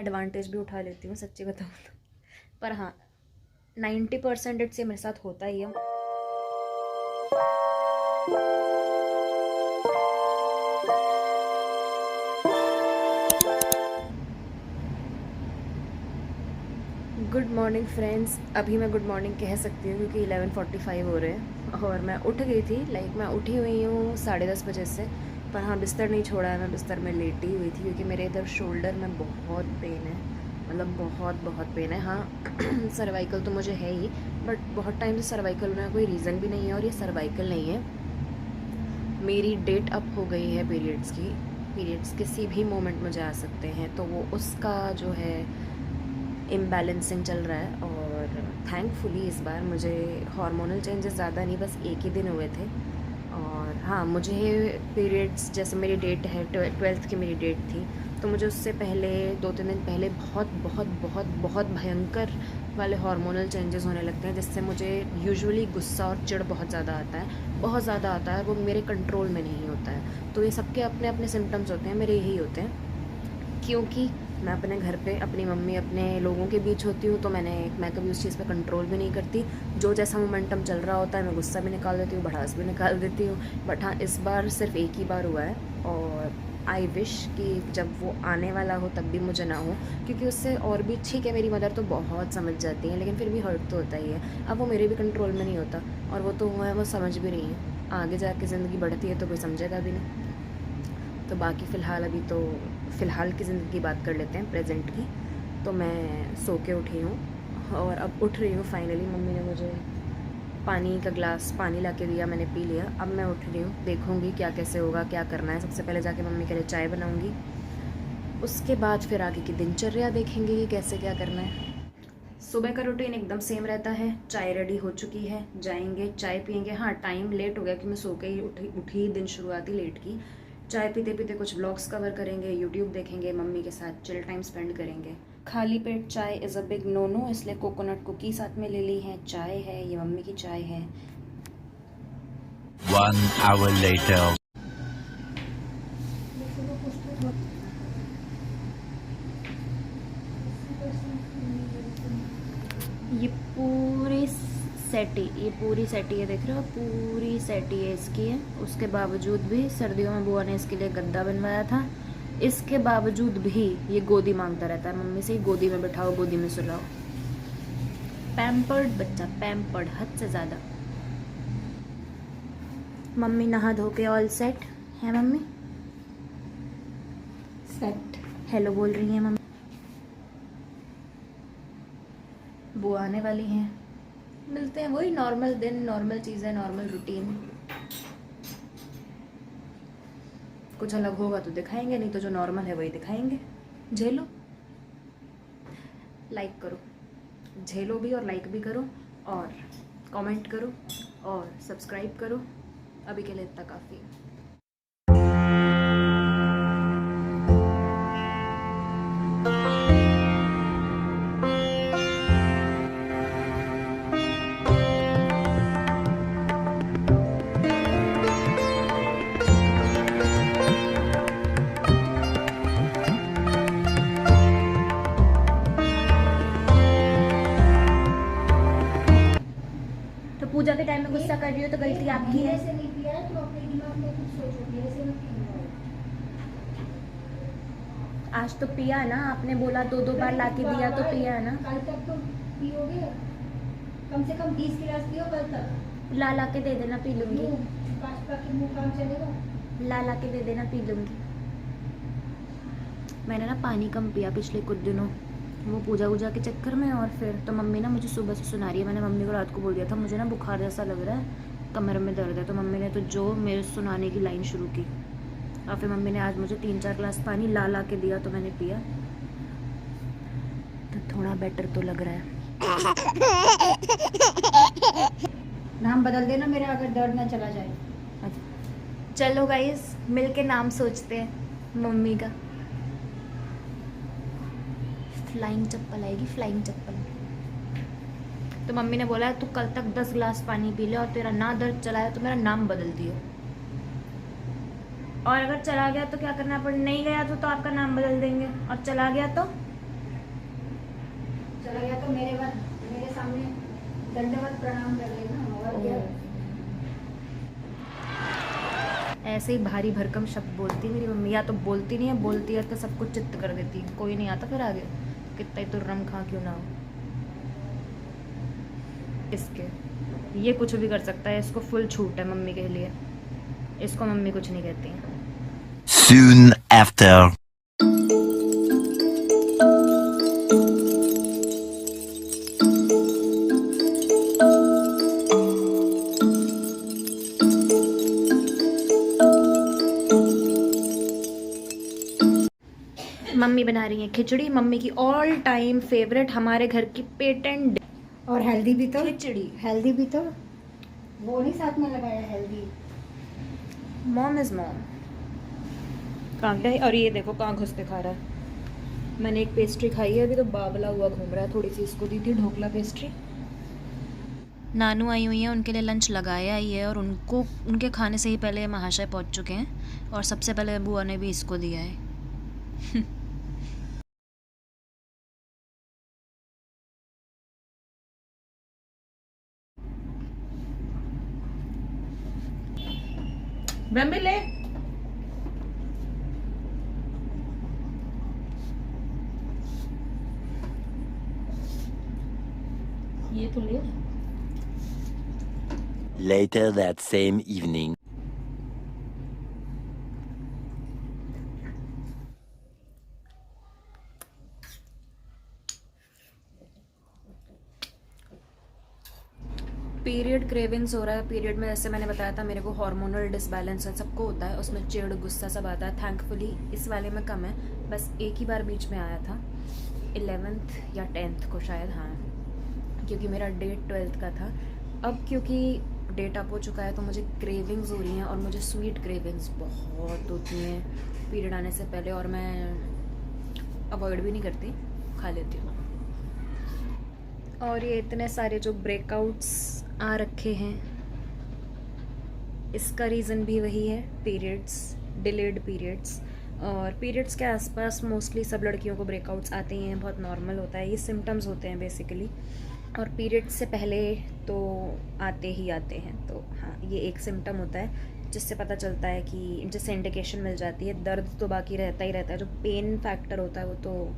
Advantage भी उठा लेती हूँ सच्ची बताऊँ तो। पर हाँ 90% से मेरे साथ होता ही है। Good morning friends. अभी मैं गुड मॉर्निंग कह सकती हूँ क्योंकि 11:45 हो रहे हैं और मैं उठ गई थी। मैं उठी हुई हूँ 10:30 बजे से। पर हाँ बिस्तर नहीं छोड़ा है, मैं बिस्तर में लेटी हुई थी क्योंकि मेरे इधर शोल्डर में बहुत पेन है, मतलब बहुत बहुत पेन है। हाँ सर्वाइकल तो मुझे है ही, बट बहुत टाइम से सर्वाइकल होने का कोई रीज़न भी नहीं है और ये सर्वाइकल नहीं है। मेरी डेट अप हो गई है पीरियड्स की। पीरियड्स किसी भी मोमेंट मुझे आ सकते हैं, तो वो उसका जो है इम्बैलेंसिंग चल रहा है। और थैंकफुली इस बार मुझे हार्मोनल चेंजेस ज़्यादा नहीं, बस एक ही दिन हुए थे। और हाँ मुझे पीरियड्स जैसे मेरी डेट है 12th की मेरी डेट थी, तो मुझे उससे पहले 2-3 दिन पहले बहुत बहुत बहुत बहुत भयंकर वाले हार्मोनल चेंजेस होने लगते हैं, जिससे मुझे यूजुअली गुस्सा और चिढ़ बहुत ज़्यादा आता है, बहुत ज़्यादा आता है। वो मेरे कंट्रोल में नहीं होता है। तो ये सबके अपने अपने सिम्टम्स होते हैं, मेरे यही होते हैं क्योंकि मैं अपने घर पे अपनी मम्मी अपने लोगों के बीच होती हूँ, तो मैं कभी उस चीज़ पे कंट्रोल भी नहीं करती। जो जैसा मोमेंटम चल रहा होता है मैं गुस्सा भी निकाल देती हूँ, भड़ास भी निकाल देती हूँ। बट हाँ इस बार सिर्फ एक ही बार हुआ है और आई विश कि जब वो आने वाला हो तब भी मुझे ना हो, क्योंकि उससे और भी ठीक है। मेरी मदर तो बहुत समझ जाती है, लेकिन फिर भी हर्ट तो होता ही है। अब वो मेरे भी कंट्रोल में नहीं होता और वो तो हुआ है, वो समझ भी रही है। आगे जाके ज़िंदगी बढ़ती है तो कोई समझेगा भी नहीं। तो बाकी फ़िलहाल की ज़िंदगी की बात कर लेते हैं, प्रेजेंट की। तो मैं सो के उठी हूँ और अब उठ रही हूँ फाइनली। मम्मी ने मुझे पानी का ग्लास पानी ला के दिया, मैंने पी लिया। अब मैं उठ रही हूँ, देखूँगी क्या कैसे होगा, क्या करना है। सबसे पहले जाके मम्मी के लिए चाय बनाऊँगी, उसके बाद फिर आगे की दिनचर्या देखेंगे कि कैसे क्या करना है। सुबह का रूटीन एकदम सेम रहता है। चाय रेडी हो चुकी है, जाएंगे चाय पियेंगे। हाँ टाइम लेट हो गया कि मैं सो के ही उठी, दिन शुरुआत ही लेट की। चाय पीते पीते कुछ ब्लॉग्स कवर करेंगे, यूट्यूब देखेंगे, मम्मी के साथ चिल टाइम स्पेंड करेंगे। खाली पेट चाय is a big no no, इसलिए कोकोनट कुकी साथ में ले ली है। चाय है, ये मम्मी की चाय है। 1 hour later. ये पूरी सेटी है, देख रहे हो, पूरी सेटी है इसकी है। उसके बावजूद भी सर्दियों में बुआ ने इसके लिए गद्दा बनवाया था। इसके बावजूद भी ये गोदी मांगता रहता है मम्मी से, गोदी में बिठाओ, गोदी में सुलाओ। पैम्पर्ड बच्चा, पैम्पर्ड हद से ज़्यादा। मम्मी नहा धो के ऑल सेट है। मम्मी सेट हेलो बोल रही है मम्मी। बुआ आने वाली हैं, मिलते हैं। वही नॉर्मल दिन, नॉर्मल चीज़ें, नॉर्मल रूटीन। कुछ अलग होगा तो दिखाएंगे, नहीं तो जो नॉर्मल है वही दिखाएंगे। झेलो, लाइक करो, झेलो भी और लाइक भी करो और कमेंट करो और सब्सक्राइब करो। अभी के लिए इतना काफ़ी है। तो पूजा के टाइम में गुस्सा कर रही हो तो गलती आपकी है। ऐसे नहीं पिया है, तो अपने दिमाग में कुछ सोचोगी, ऐसे मत पियो। आज तो पिया ना, आपने बोला 2-2 बार लाके दिया तो पिया ना। कल तक तो पियोगे, कम से कम 20 गिलास पियो कल तक। ला के दे देना, पी लूंगी। भाजपा के मुंह काम चलेगा। ला के दे देना, पी लूंगी। मैंने ना पानी कम पिया पिछले कुछ दिनों, वो पूजा वूजा के चक्कर में। और फिर तो मम्मी ना मुझे सुबह से सुना रही है। मैंने मम्मी को रात को बोल दिया था मुझे ना बुखार जैसा लग रहा है, कमर में दर्द है। तो मम्मी ने तो जो मेरे सुनाने की लाइन शुरू की। और फिर मम्मी ने आज मुझे 3-4 ग्लास पानी ला के दिया, तो मैंने पिया, तो थोड़ा बेटर तो लग रहा है। नाम बदल देना मेरा, अगर दर्द ना चला जाए। चलो गाइस मिल के नाम सोचते हैं मम्मी का। फ्लाइंग चप्पल आएगी, फ्लाइंग चप्पल। तो मम्मी ने बोला तू कल तक 10 ग्लास पानी पी ले और तेरा ना दर्द चला है तो मेरा नाम बदल दियो। और अगर चला गया तो क्या करना पड़े, नहीं गया तो आपका नाम बदल देंगे, और चला गया तो चला गया तो मेरे सामने दंडवत प्रणाम कर लेना और क्या। ऐसे ही भारी भरकम शब्द बोलती है मेरी मम्मी, या तो बोलती नहीं है, बोलती है तो सब कुछ चित्त कर देती है, कोई नहीं आता फिर आगे, कितना ही तुर्रम खा क्यों ना हो इसके। ये कुछ भी कर सकता है, इसको फुल छूट है मम्मी के लिए, इसको मम्मी कुछ नहीं कहती है। Soon after. मम्मी बना रही है खिचड़ी, मम्मी की ऑल टाइम फेवरेट, हमारे घर की पेटेंट और हेल्दी भी तो, खिचड़ी। हेल्दी भी तो, वो नहीं साथ में लगाया हेल्दी। Mom is mom. कहाँ गया है? और ये देखो कहाँ घुस के खा रहा है। मैंने एक पेस्ट्री खाई है अभी, तो बाबला हुआ घूम रहा है, थोड़ी सी इसको दी थी ढोकला पेस्ट्री। नानू आई हुई हैं, उनके लिए लंच लगाया ही है, और उनको उनके खाने से ही पहले महाशय पहुंच चुके हैं, और सबसे पहले बुआ ने भी इसको दिया है। बम्बे ले। ये तो ले। Later that same evening. Period cravings हो रहा है। पीरियड में जैसे मैंने बताया था मेरे को हार्मोनल डिसबैलेंस है, सबको होता है, उसमें चिढ़ गुस्सा सब आता है। थैंकफुली इस वाले में कम है, बस एक ही बार बीच में आया था 11th या 10th को शायद, हाँ, क्योंकि मेरा डेट 12th का था। अब क्योंकि डेट अप हो चुका है तो मुझे क्रेविंग्स हो रही हैं, और मुझे स्वीट क्रेविंग्स बहुत होती हैं पीरियड आने से पहले, और मैं अवॉइड भी नहीं करती, खा लेती हूँ। और ये इतने सारे जो ब्रेकआउट्स आ रखे हैं, इसका रीज़न भी वही है, पीरियड्स, डिलेड पीरियड्स। और पीरियड्स के आसपास मोस्टली सब लड़कियों को ब्रेकआउट्स आते ही हैं, बहुत नॉर्मल होता है, ये सिम्टम्स होते हैं बेसिकली। और पीरियड्स से पहले तो आते ही आते हैं, तो हाँ ये एक सिम्टम होता है जिससे पता चलता है कि, जिससे इंडिकेशन मिल जाती है। दर्द तो बाकी रहता ही रहता है, जो पेन फैक्टर होता है वो तो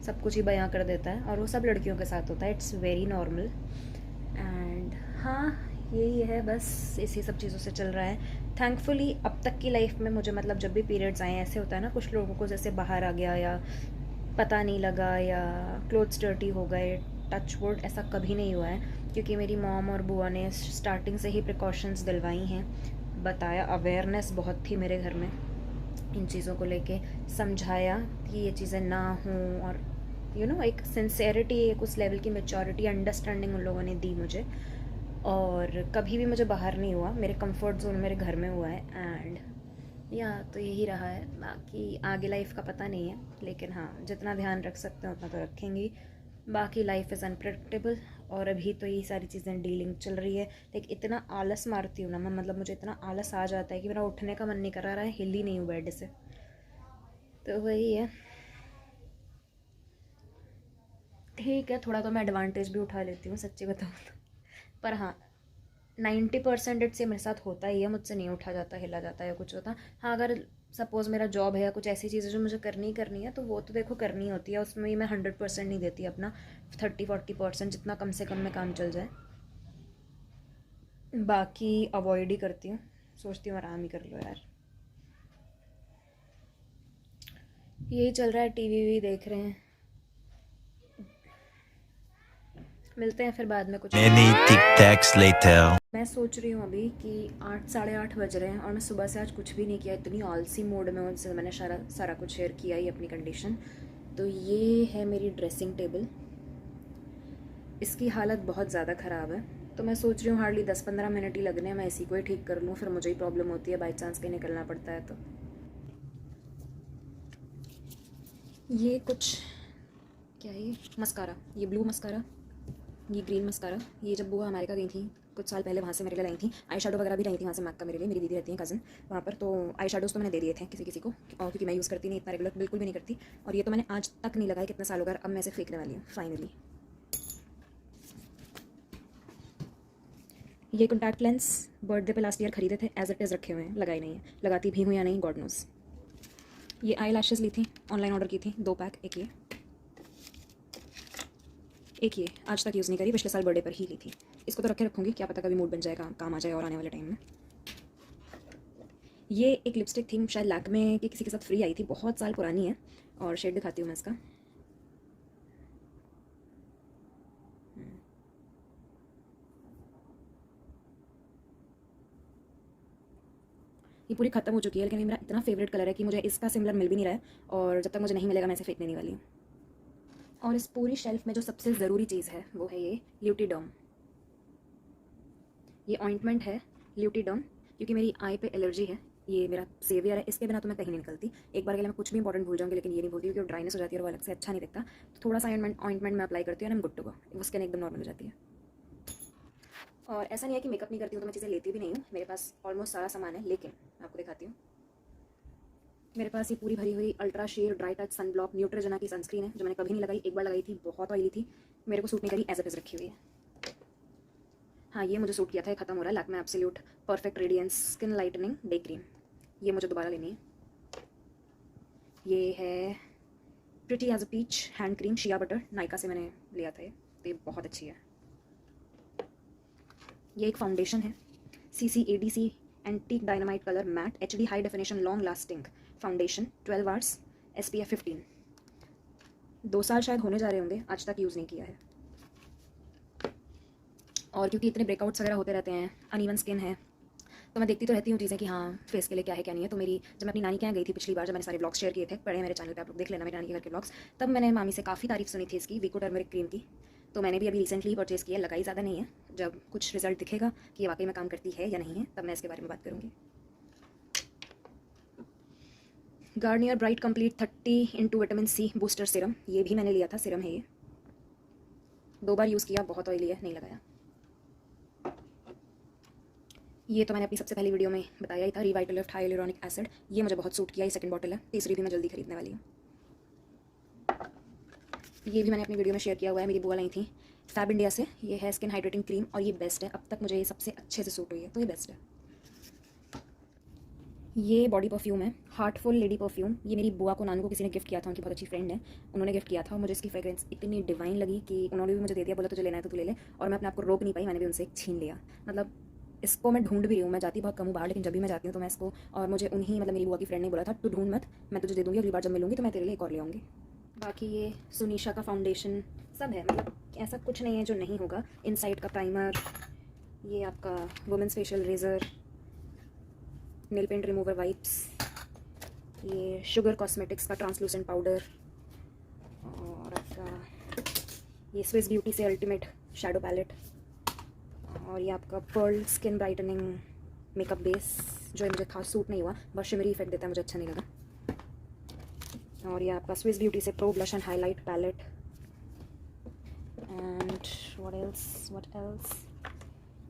सब कुछ ही बयां कर देता है, और वो सब लड़कियों के साथ होता है, इट्स वेरी नॉर्मल। एंड हाँ यही है, बस इसी सब चीज़ों से चल रहा है। थैंकफुली अब तक की लाइफ में मुझे, मतलब जब भी पीरियड्स आए, ऐसे होता है ना कुछ लोगों को जैसे बाहर आ गया, या पता नहीं लगा, या क्लोथ्स डर्टी हो गए, टच वुड ऐसा कभी नहीं हुआ है, क्योंकि मेरी मॉम और बुआ ने स्टार्टिंग से ही प्रिकॉशंस दिलवाई हैं, बताया, अवेयरनेस बहुत थी मेरे घर में इन चीज़ों को लेके, समझाया कि ये चीज़ें ना हों, और एक सिंसेरिटी, एक उस लेवल की मैच्योरिटी, अंडरस्टैंडिंग उन लोगों ने दी मुझे। और कभी भी मुझे बाहर नहीं हुआ, मेरे कंफर्ट जोन मेरे घर में हुआ है। एंड तो यही रहा है, बाकी आगे लाइफ का पता नहीं है, लेकिन हाँ जितना ध्यान रख सकते हैं उतना तो रखेंगे। बाकी लाइफ इज़ अनप्रेडिक्टेबल, और अभी तो यही सारी चीज़ें डीलिंग चल रही है। लेकिन इतना आलस मारती हूँ ना मैं, मतलब मुझे इतना आलस आ जाता है कि मेरा उठने का मन नहीं कर रहा है, हिल ही नहीं हूँ बेड से, तो वही है। ठीक है, थोड़ा तो मैं एडवांटेज भी उठा लेती हूँ सच्ची बताऊँ तो, पर हाँ 90% इट्स ये मेरे साथ होता ही है, मुझसे नहीं उठा जाता, हिला जाता है या कुछ होता। हाँ अगर सपोज़ मेरा जॉब है या कुछ ऐसी चीज़ें जो मुझे करनी है, तो वो तो देखो करनी होती है, उसमें ही मैं 100% नहीं देती अपना, 30-40% जितना कम से कम में काम चल जाए, बाकी अवॉइड ही करती हूँ, सोचती हूँ आराम ही कर लो यार। यही चल रहा है, टीवी भी देख रहे हैं, मिलते हैं फिर बाद में कुछ। Many tic-tacs later. मैं सोच रही हूँ अभी कि 8-8:30 बज रहे हैं, और मैं सुबह से आज कुछ भी नहीं किया, इतनी आलसी मोड में उनसे मैंने सारा कुछ शेयर किया ही अपनी कंडीशन। तो ये है मेरी ड्रेसिंग टेबल, इसकी हालत बहुत ज़्यादा ख़राब है, तो मैं सोच रही हूँ हार्डली 10-15 मिनट ही लगने हैं, मैं इसी को ही ठीक कर लूँ, फिर मुझे ही प्रॉब्लम होती है बाई चांस कहीं निकलना पड़ता है तो। ये कुछ क्या है, ये मस्कारा, ये ब्लू मस्कारा, ये ग्रीन मस्कारा, ये जब बुआ अमेरिका गई थी कुछ साल पहले, वहाँ से मेरे लिए लाई थी। आई शेडो वगैरह भी लाई थी वहाँ से मैक का मेरे लिए, मेरी दीदी रहती है कज़न वहाँ पर, तो आई शेडोज़ तो मैंने दे दिए थे किसी को, और क्योंकि मैं यूज़ करती नहीं इतना रेगुलर, बिल्कुल भी नहीं करती, और ये तो मैंने आज तक नहीं लगाया, कितने साल हो गए, अब मैं इसे फेंकने वाली हूँ फाइनली। ये कॉन्टैक्ट लेंस बर्थडे पे लास्ट ईयर खरीदे थे, एज इट इज़ रखे हुए हैं, लगाए नहीं है, लगाती भी हूँ या नहीं गॉड नोस। ये आई लैशेज़ ली थी, ऑनलाइन ऑर्डर की थी, 2 पैक, एक ये आज तक यूज़ नहीं करी, पिछले साल बर्थडे पर ही ली थी। इसको तो रखे रखूँगी, क्या पता कभी मूड बन जाएगा, काम आ जाए और आने वाले टाइम में। ये एक लिपस्टिक थी, शायद लैक्मे की किसी के साथ फ्री आई थी, बहुत साल पुरानी है, और शेड दिखाती हूँ मैं इसका। ये पूरी खत्म हो चुकी है, लेकिन ये मेरा इतना फेवरेट कलर है कि मुझे इसका सिमिलर मिल भी नहीं रहा है, और जब तक मुझे नहीं मिलेगा मैं इसे फेंकने नहीं वाली हूँ। और इस पूरी शेल्फ में जो सबसे ज़रूरी चीज़ है वो है ये ल्यूटिडर्म। ये ऑइंटमेंट है ल्यूटिडर्म, क्योंकि मेरी आई पे एलर्जी है। ये मेरा सेवियर है, इसके बिना तो मैं कहीं नहीं निकलती। एक बार के लिए मैं कुछ भी इंपॉर्टेंट भूल जाऊँगी, लेकिन ये नहीं भूलती, क्योंकि ड्राइनेस हो जाती है और वो अलग से अच्छा नहीं दिखता। तो थोड़ा सा ऑइंटमेंट मैं अप्लाई करती हूँ, एंड गुड टू गो, वो स्किन एकदम नॉर्मल हो जाती है। और ऐसा नहीं है कि मेकअप नहीं करती हूँ तो मैं चीज़ें लेती भी नहीं हूँ, मेरे पास ऑलमोस्ट सारा सामान है, लेकिन आपको दिखाती हूँ। मेरे पास ये पूरी भरी हुई ultra sheer dry touch sun block Neutrogena की सनस्क्रीन है, जो मैंने कभी नहीं लगाई, एक बार लगाई थी, बहुत ऑयली थी, मेरे को सूट नहीं करी, एज इट इज़ रखी हुई है। हाँ, ये मुझे सूट किया था, ये खत्म हो रहा है, Lakme absolute perfect radiance skin lightening day cream, ये मुझे दोबारा लेनी है। ये है pretty as a peach hand cream, shea butter, Nykaa से मैंने लिया था ये, तो ये बहुत अच्छी है। ये एक फाउंडेशन है, CCADC antique dynamite colour matte HD high definition long lasting foundation, 12 hours, SPF 15। 2 साल शायद होने जा रहे होंगे, आज तक यूज़ नहीं किया है। और क्योंकि इतने ब्रेकआउट्स वगैरह होते रहते हैं, अनइवन स्किन है, तो मैं देखती तो रहती हूँ चीज़ें कि हाँ फेस के लिए क्या है क्या नहीं है। तो जब मैं अपनी नानी के यहाँ गई थी पिछली बार, जब मैंने सारे ब्लॉग्स शेयर किए थे, पढ़े मेरे चैनल पे, आप लोग देख लेना मेरे नानी के घर के ब्लॉग्स, तब मैंने मामी से काफ़ी तारीफ सुनी थी इसकी विको टर्मरिक क्रीम की। तो मैंने भी अभी रिसेंटली परचेज़ किया, लगाई ज़्यादा नहीं है, जब कुछ रिजल्ट दिखेगा कि ये वाकई में काम करती है या नहीं है, तब मैं इसके बारे में बात करूँगी। Garnier bright complete 30 vitamin C booster Siram, ये भी मैंने लिया था, सिरम है ये, 2 बार यूज़ किया, बहुत ऑयली है, नहीं लगाया। ये तो मैंने अपनी सबसे पहली वीडियो में बताया ही था, रिवाइटलिफ्ट हाइलुरोनिक एसिड, ये मुझे बहुत सूट किया, ये सेकंड बॉटल है, तीसरी भी मैं जल्दी खरीदने वाली हूँ। ये भी मैंने अपनी वीडियो में शेयर किया हुआ है, मेरी बुआ लाई थी फैब इंडिया से, ये है स्किन हाइड्रेटिंग क्रीम, और ये बेस्ट है, अब तक मुझे ये सबसे अच्छे से सूट हुई है, तो ये बेस्ट है। ये बॉडी परफ्यूम है, हार्टफुल लेडी परफ्यूम, ये मेरी बुआ को, नानू को किसी ने गिफ्ट किया था, उनकी बहुत अच्छी फ्रेंड है, उन्होंने गिफ्ट किया था, और मुझे इसकी फ्रेग्रेंस इतनी डिवाइन लगी कि उन्होंने भी मुझे दे दिया, बोला तुझे लेना है तो तू ले ले, और मैं अपने आप को रोक नहीं पाई, मैंने भी उनसे छीन लिया। मतलब इसको मैं ढूंढ भी रही हूँ, मैं जाती बहुत कम हूँ बाहर, लेकिन जब भी मैं जाती हूँ तो मैं इसको, और मुझे उन्हीं मतलब मेरी बुआ की फ्रेंड ने बोला था तू ढूंढ मत, मैं तुझे दे दूँगी, अगली बार जब मिलूँगी तो मैं तेरे लिए एक और ले आऊँगी। बाकी ये सुनीशा का फाउंडेशन सब है, मतलब ऐसा कुछ नहीं है जो नहीं होगा। इनसाइड का प्राइमर, ये आपका women's facial razor, nail paint remover wipes, ये शुगर कॉस्मेटिक्स का ट्रांसलूसेंट पाउडर, और आपका ये स्विस ब्यूटी से अल्टीमेट शैडो पैलेट, और ये आपका pearl skin brightening makeup base, जो मुझे खास सूट नहीं हुआ, बहुत शिमरी इफेक्ट देता है, मुझे अच्छा नहीं लगा। और ये आपका स्विस ब्यूटी से pro blush and highlight palette, and what else,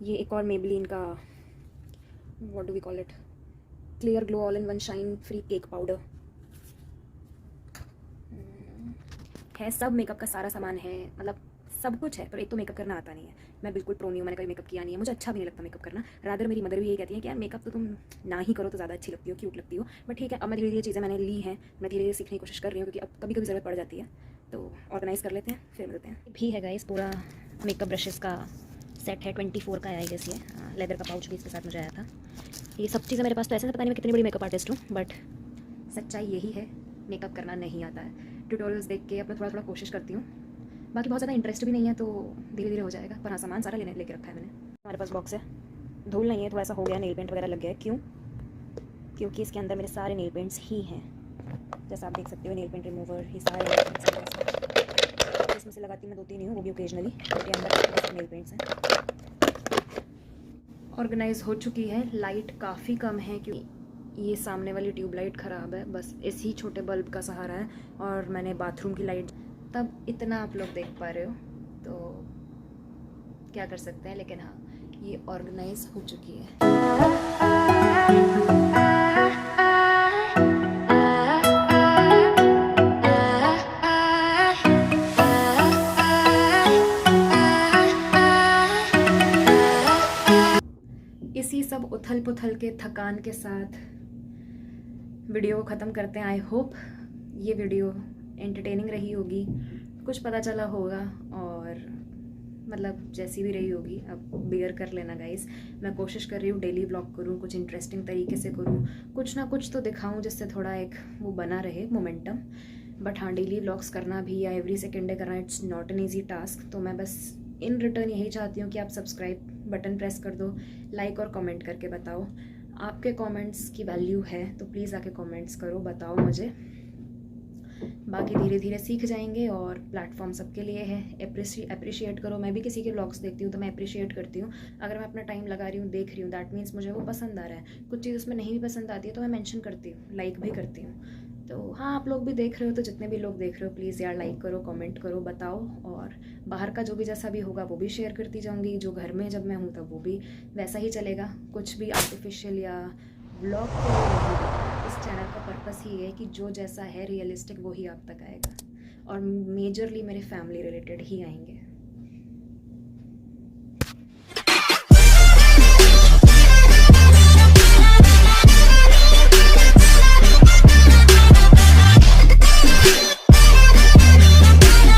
ये एक और मेबलिन का what do we call it, clear glow all in one shine free cake powder है। सब मेकअप का सारा सामान है, मतलब सब कुछ है, पर एक तो मेकअप करना आता नहीं है। मैं बिल्कुल प्रो नहीं हूँ, मैंने कभी मेकअप किया नहीं है, मुझे अच्छा भी नहीं लगता मेकअप करना। रादर मेरी मदर भी यही कहती है कि यार मेकअप तो तुम ना ही करो तो ज़्यादा अच्छी लगती हो, क्यूट लगती हो। बट ठीक है, अब मैं धीरे धीरे चीज़ें मैंने ली हैं, मैं धीरे धीरे सीखने की कोशिश कर रही हूँ, क्योंकि अब कभी कभी ज़रूरत पड़ जाती है, तो ऑर्गेनाइज़ कर लेते हैं, फिर मिलते हैं। भी है गाइस, पूरा मेकअप ब्रशेज़ का सेट है, 24 का आई गेस, ये लेदर का पाउच भी इसके साथ मुझे आया था। ये सब चीज़ें मेरे पास तो ऐसे पता नहीं मैं कितनी बड़ी मेकअप आर्टिस्ट हूँ, बट सच्चाई यही है, मेकअप करना नहीं आता है। ट्यूटोरियल्स देख के अपना थोड़ा थोड़ा कोशिश करती हूँ, बाकी बहुत ज़्यादा इंटरेस्ट भी नहीं है, तो धीरे धीरे हो जाएगा। पर हाँ, सामान सारा लेके रखा है मैंने। हमारे पास बॉक्स है, धूल नहीं है, थोड़ा सा हो गया, नेल पेंट वगैरह लग गया है। क्यों? क्योंकि इसके अंदर मेरे सारे नेल पेंट्स ही हैं, जैसा आप देख सकते हो, नेल पेंट रिमूवर, ये सारे नेल पेंट्स हैं। इसमें से लगाती मैं 2-3 ही हूँ, वो भी ओकेजनली, क्योंकि अंदर नेल पेंट्स हैं। ऑर्गेनाइज हो चुकी है, लाइट काफ़ी कम है, क्योंकि ये सामने वाली ट्यूबलाइट ख़राब है, बस इसी छोटे बल्ब का सहारा है, और मैंने बाथरूम की लाइट, तब इतना आप लोग देख पा रहे हो, तो क्या कर सकते हैं। लेकिन हाँ, ये ऑर्गेनाइज हो चुकी है। उथल पुथल के थकान के साथ वीडियो को ख़त्म करते हैं। आई होप ये वीडियो एंटरटेनिंग रही होगी, कुछ पता चला होगा, और मतलब जैसी भी रही होगी अब बेयर कर लेना गाइस। मैं कोशिश कर रही हूँ डेली व्लॉग करूँ, कुछ इंटरेस्टिंग तरीके से करूँ, कुछ ना कुछ तो दिखाऊँ जिससे थोड़ा एक वो बना रहे मोमेंटम। बट हाँ, डेली व्लॉग्स करना भी या एवरी सेकेंड डे करना, it's not an easy task. तो मैं बस इन रिटर्न यही चाहती हूँ कि आप सब्सक्राइब बटन प्रेस कर दो, लाइक और कमेंट करके बताओ। आपके कमेंट्स की वैल्यू है तो प्लीज़ आके कमेंट्स करो, बताओ मुझे। बाकी धीरे धीरे सीख जाएंगे और प्लेटफॉर्म सबके लिए है। अप्रिशिएट करो। मैं भी किसी के व्लॉग्स देखती हूँ तो मैं अप्रिशिएट करती हूँ। अगर मैं अपना टाइम लगा रही हूँ, देख रही हूँ, दैट मीन्स मुझे वो पसंद आ रहा है। कुछ चीज़ उसमें नहीं भी पसंद आती है तो मैं मेंशन करती हूँ, लाइक भी करती हूँ। तो हाँ, आप लोग भी देख रहे हो तो जितने भी लोग देख रहे हो प्लीज़ यार लाइक करो, कमेंट करो, बताओ। और बाहर का जो भी जैसा भी होगा वो भी शेयर करती जाऊँगी। जो घर में जब मैं हूँ तब वो भी वैसा ही चलेगा। कुछ भी आर्टिफिशियल या व्लॉग के लिए नहीं होगा। इस चैनल का पर्पस ही है कि जो जैसा है रियलिस्टिक वो ही आप तक आएगा, और मेजरली मेरे फैमिली रिलेटेड ही आएंगे।